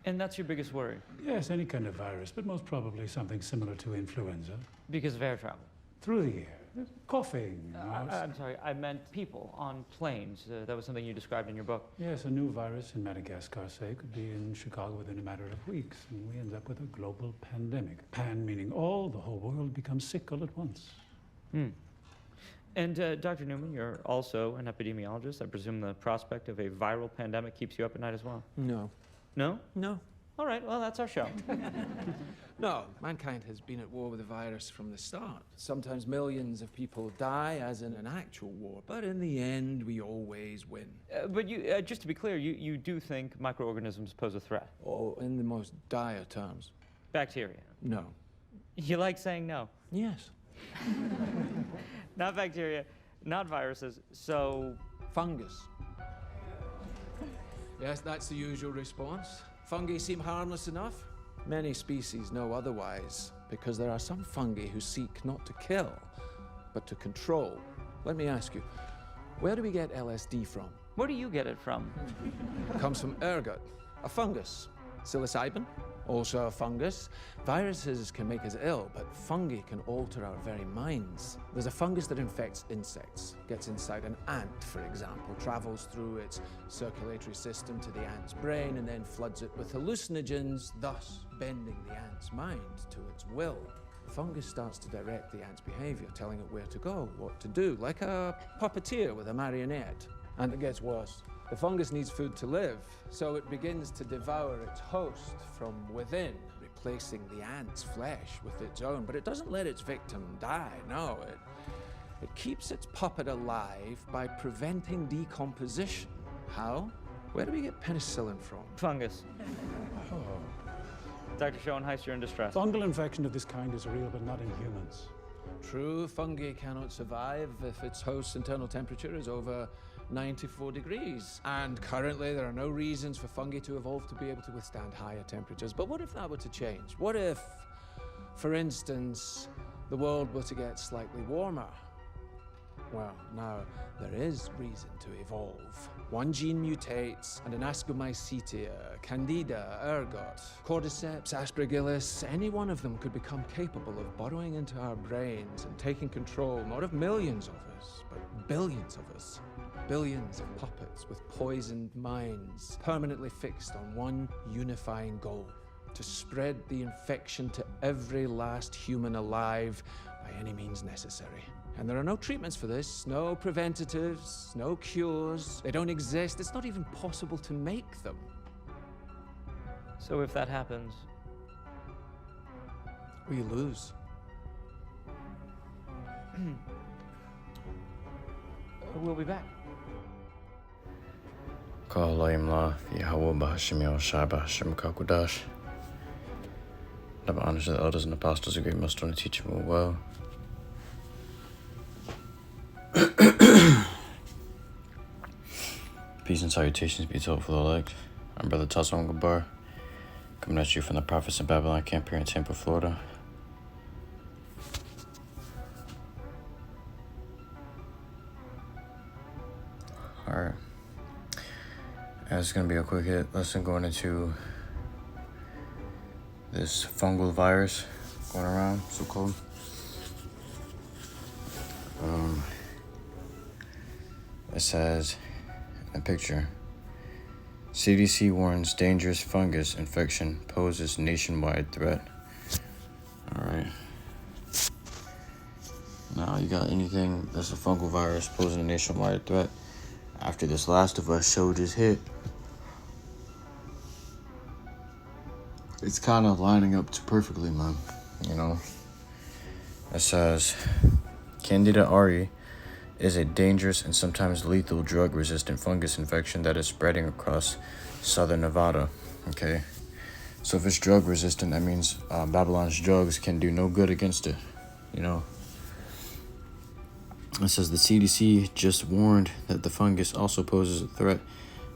And that's your biggest worry? Yes, any kind of virus, but most probably something similar to influenza. Because of air travel? Through the air. Coughing. I'm sorry, I meant people on planes. That was something you described in your book. Yes, a new virus in Madagascar, say, could be in Chicago within a matter of weeks, and we end up with a global pandemic. Pan meaning all, the whole world becomes sick all at once. And Dr. Newman, you're also an epidemiologist. I presume the prospect of a viral pandemic keeps you up at night as well? No. No? No. All right, well, that's our show. No, mankind has been at war with the virus from the start. Sometimes millions of people die, as in an actual war, but in the end, we always win. But you, just to be clear, you do think microorganisms pose a threat? Oh, in the most dire terms. Bacteria? No. You like saying no? Yes. Not bacteria, not viruses, so... Fungus. Yes, that's the usual response. Fungi seem harmless enough. Many species know otherwise, because there are some fungi who seek not to kill, but to control. Let me ask you, where do we get LSD from? Where do you get it from? It comes from ergot, a fungus. Psilocybin, also a fungus. Viruses can make us ill, but fungi can alter our very minds. There's a fungus that infects insects, gets inside an ant, for example, travels through its circulatory system to the ant's brain, and then floods it with hallucinogens, thus bending the ant's mind to its will. The fungus starts to direct the ant's behavior, telling it where to go, what to do, like a puppeteer with a marionette. And it gets worse. The fungus needs food to live, so it begins to devour its host from within, replacing the ant's flesh with its own. But it doesn't let its victim die, no. It keeps its puppet alive by preventing decomposition. How? Where do we get penicillin from? Fungus. Oh. Dr. Schoenheiss, you're in distress. Fungal infection of this kind is real, but not in humans. True, fungi cannot survive if its host's internal temperature is over 94 degrees. And currently there are no reasons for fungi to evolve to be able to withstand higher temperatures. But what if that were to change? What if, for instance, the world were to get slightly warmer? Well, now there is reason to evolve. One gene mutates, and an Ascomycetia, Candida, ergot, Cordyceps, Aspergillus, any one of them could become capable of burrowing into our brains and taking control, not of millions of us, but billions of us. Billions of puppets with poisoned minds, permanently fixed on one unifying goal: to spread the infection to every last human alive by any means necessary. And there are no treatments for this, no preventatives, no cures. They don't exist. It's not even possible to make them. So if that happens... we lose. We'll be back. HALALYAM, YAHAWAH, BAHASHAM, BAHASHAM, QADASH. Double honors to the elders and apostles, a great millstone to teach them well. Peace and salutations be told for the elect. I'm Brother Tassam Gabar, coming at you from the Prophets of Babylon camp here in Tampa, Florida. Alright. It's going to be a quick hit lesson going into this fungal virus going around, so called. It says in the picture, CDC warns dangerous fungus infection poses nationwide threat. Alright. Now you got anything that's a fungal virus posing a nationwide threat after this Last of Us show just hit. It's kind of lining up too perfectly, man. You know? It says, Candida auris is a dangerous and sometimes lethal drug-resistant fungus infection that is spreading across southern Nevada. Okay? So if it's drug-resistant, that means Babylon's drugs can do no good against it. You know? It says the CDC just warned that the fungus also poses a threat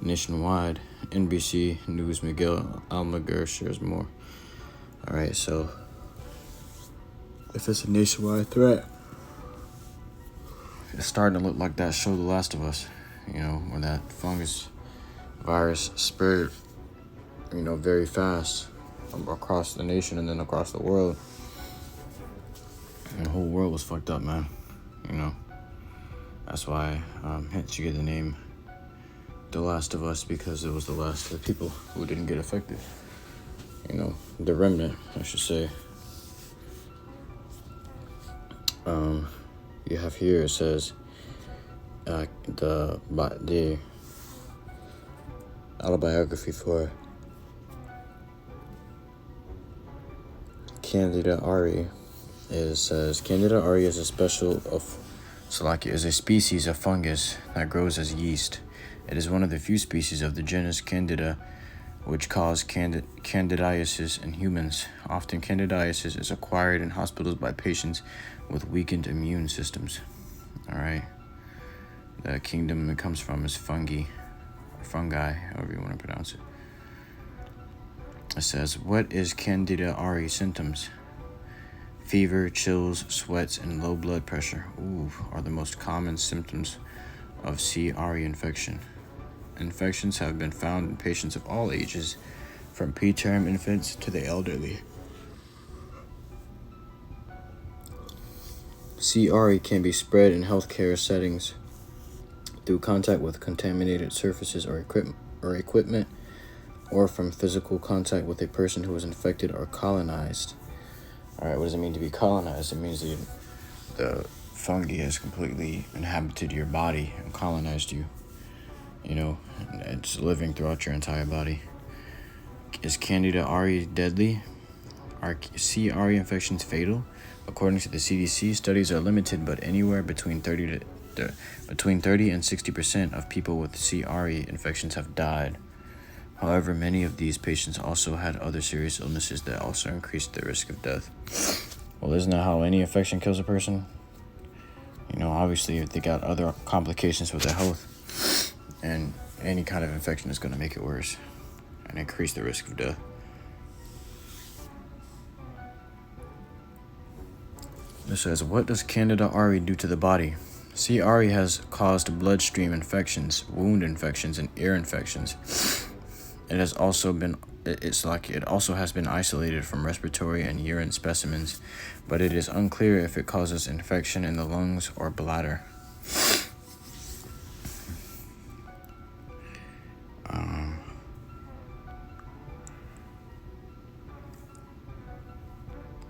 nationwide. NBC News Miguel Almaguer shares more. Alright, so if it's a nationwide threat, it's starting to look like that show The Last of Us, you know, where that fungus virus spread very fast across the nation and then across the world. And the whole world was fucked up, man. That's why, hence you get the name The Last of Us, because it was the last of the people who didn't get affected. The remnant, I should say. You have here, it says, the autobiography for Candida Auris says Candida Auris is a species of fungus that grows as yeast. It is one of the few species of the genus Candida which cause candidiasis in humans. Often candidiasis is acquired in hospitals by patients with weakened immune systems. All right. The kingdom it comes from is fungi, however you want to pronounce it. It says, what is Candida auris symptoms? Fever, chills, sweats, and low blood pressure are the most common symptoms of C. auris infection. Infections have been found in patients of all ages, from preterm infants to the elderly. C. auris can be spread in healthcare settings through contact with contaminated surfaces or equipment, or from physical contact with a person who is infected or colonized. All right, what does it mean to be colonized? It means the fungi has completely inhabited your body and colonized you. It's living throughout your entire body. Is Candida auris deadly? Are C. auris infections fatal? According to the CDC, studies are limited, but anywhere between 30 and 60% of people with C. auris infections have died. However, many of these patients also had other serious illnesses that also increased the risk of death. Well, isn't that how any infection kills a person? Obviously, if they got other complications with their health, and any kind of infection is going to make it worse and increase the risk of death. It says, what does Candida auris do to the body? C. auris has caused bloodstream infections, wound infections, and ear infections. It also has been isolated from respiratory and urine specimens, but it is unclear if it causes infection in the lungs or bladder.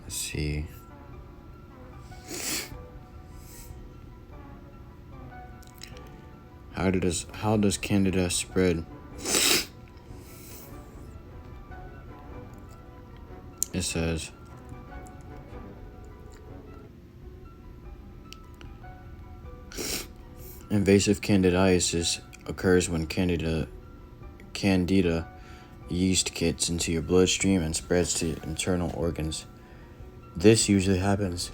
Let's see. How does Candida spread? It says, invasive candidiasis occurs when Candida yeast gets into your bloodstream and spreads to internal organs. This usually happens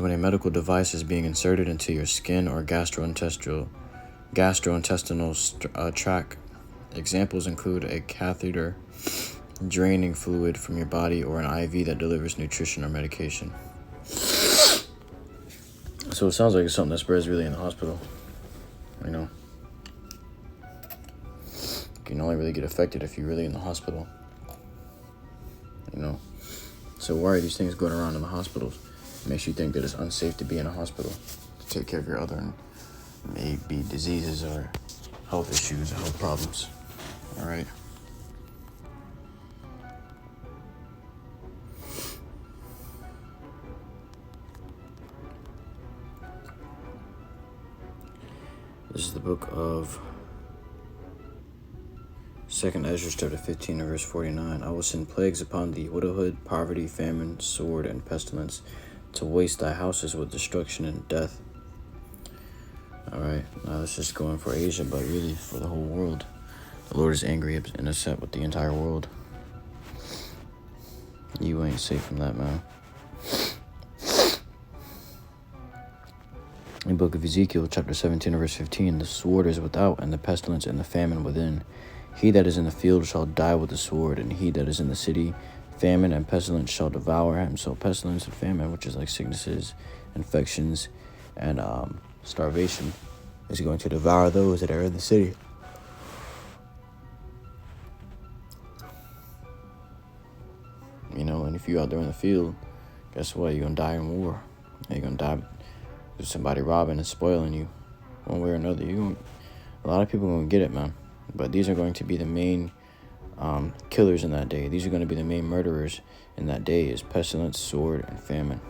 when a medical device is being inserted into your skin or gastrointestinal tract. Examples include a catheter draining fluid from your body or an IV that delivers nutrition or medication. So it sounds like it's something that spreads really in the hospital. You can only really get affected if you're really in the hospital. So why are these things going around in the hospitals? It makes you think that it's unsafe to be in a hospital to take care of your other maybe diseases or health issues or health problems. All right. This is the book of 2nd Ezra chapter 15 and verse 49. I will send plagues upon thee, widowhood, poverty, famine, sword, and pestilence, to waste thy houses with destruction and death. Alright, now this is going for Asia, but really for the whole world. The Lord is angry and upset with the entire world. You ain't safe from that, man. In the book of Ezekiel, chapter 17, verse 15, the sword is without, and the pestilence and the famine within. He that is in the field shall die with the sword, and he that is in the city, famine and pestilence shall devour him. So pestilence and famine, which is like sicknesses, infections, and starvation, is going to devour those that are in the city. You know, and if you're out there in the field, guess what? You're going to die in war. You're going to die with somebody robbing and spoiling you one way or another. A lot of people are going to get it, man. But these are going to be the main killers in that day. These are going to be the main murderers in that day, is pestilence, sword, and famine.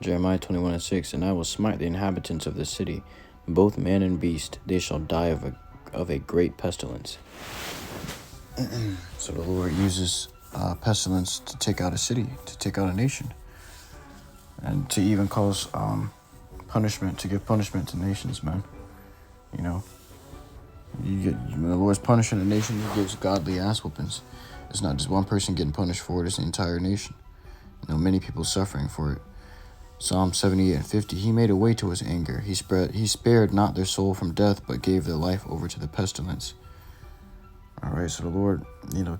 Jeremiah 21:6, and I will smite the inhabitants of the city, both man and beast. They shall die of a great pestilence. So the Lord uses pestilence to take out a city, to take out a nation, and to even cause punishment, to give punishment to nations, man. You know, when the Lord's punishing a nation, He gives godly ass whoopings. It's not just one person getting punished for it; it's the entire nation. You know, many people suffering for it. Psalm 78:50, He made a way to His anger. He spared not their soul from death, but gave their life over to the pestilence. All right, so the Lord, you know,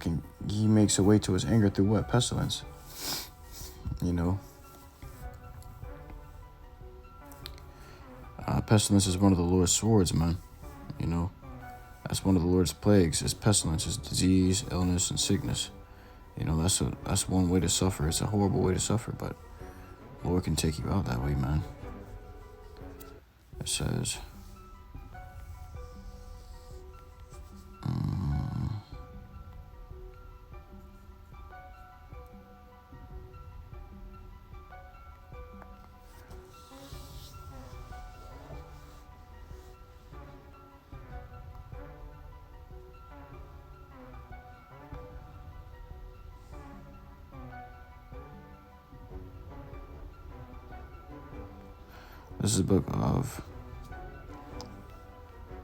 He makes a way to His anger through what? Pestilence. You know, pestilence is one of the Lord's swords, man. You know, that's one of the Lord's plagues. Is pestilence, is disease, illness, and sickness. You know, that's one way to suffer. It's a horrible way to suffer, but Lord can take you out that way, man. It says, this is the book of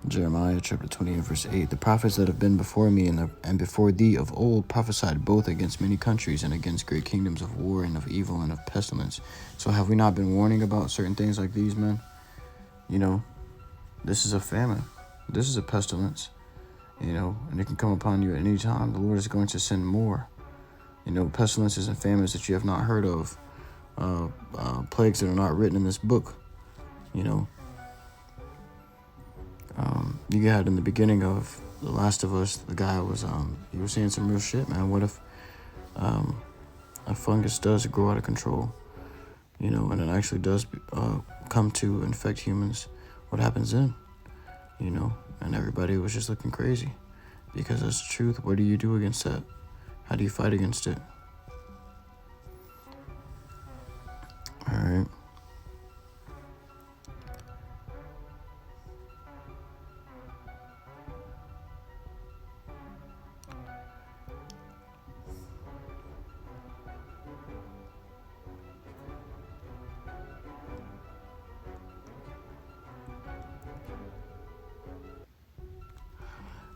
Jeremiah, chapter 28, verse 8. The prophets that have been before me and before thee of old prophesied both against many countries and against great kingdoms of war and of evil and of pestilence. So have we not been warning about certain things like these, man? You know, this is a famine. This is a pestilence. You know, and it can come upon you at any time. The Lord is going to send more. You know, pestilences and famines that you have not heard of. Plagues that are not written in this book. You know, you had in the beginning of The Last of Us, the guy was, he was saying some real shit, man. What if a fungus does grow out of control, you know, and it actually does come to infect humans? What happens then, you know? And everybody was just looking crazy because that's the truth. What do you do against that? How do you fight against it? All right.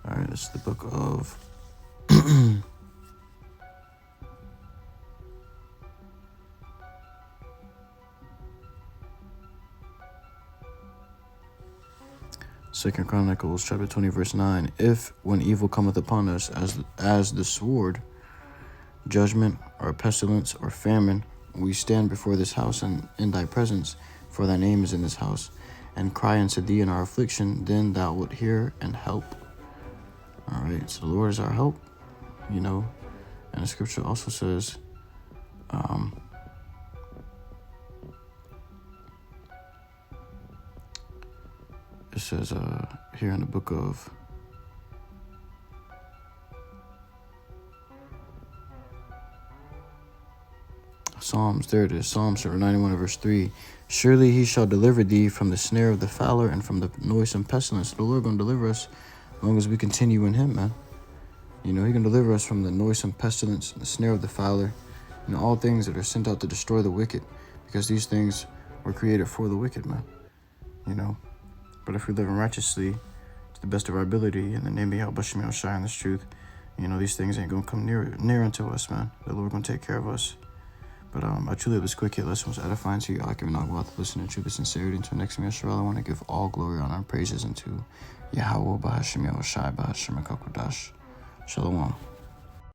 All right, this is the book of Second Chronicles, chapter 20, verse 9. If, when evil cometh upon us, as the sword, judgment, or pestilence, or famine, we stand before this house and in thy presence, for thy name is in this house, and cry unto thee in our affliction, then thou wilt hear and help. All right, so the Lord is our help, you know, and the scripture also says, it says here in the book of Psalms, there it is, Psalms chapter 91 verse 3. Surely he shall deliver thee from the snare of the fowler and from the noisome pestilence. The Lord gonna deliver us as long as we continue in him, man. You know, he can deliver us from the noisome pestilence, the snare of the fowler, and all things that are sent out to destroy the wicked, because these things were created for the wicked, man. You know, but if we live righteously to the best of our ability in the name of YAHAWASHI and this truth, you know, these things ain't gonna come near unto us, man. The Lord gonna take care of us. But I truly hope this quick hit lesson was edifying to you. I can not go out to listen in truth and sincerity. Until next time, Yasharal, I want to give all glory, honor, and praises unto YAHAWAH, BAHASHAM, YAHAWASHI, BAHASHAM, and QADASH. Shalom.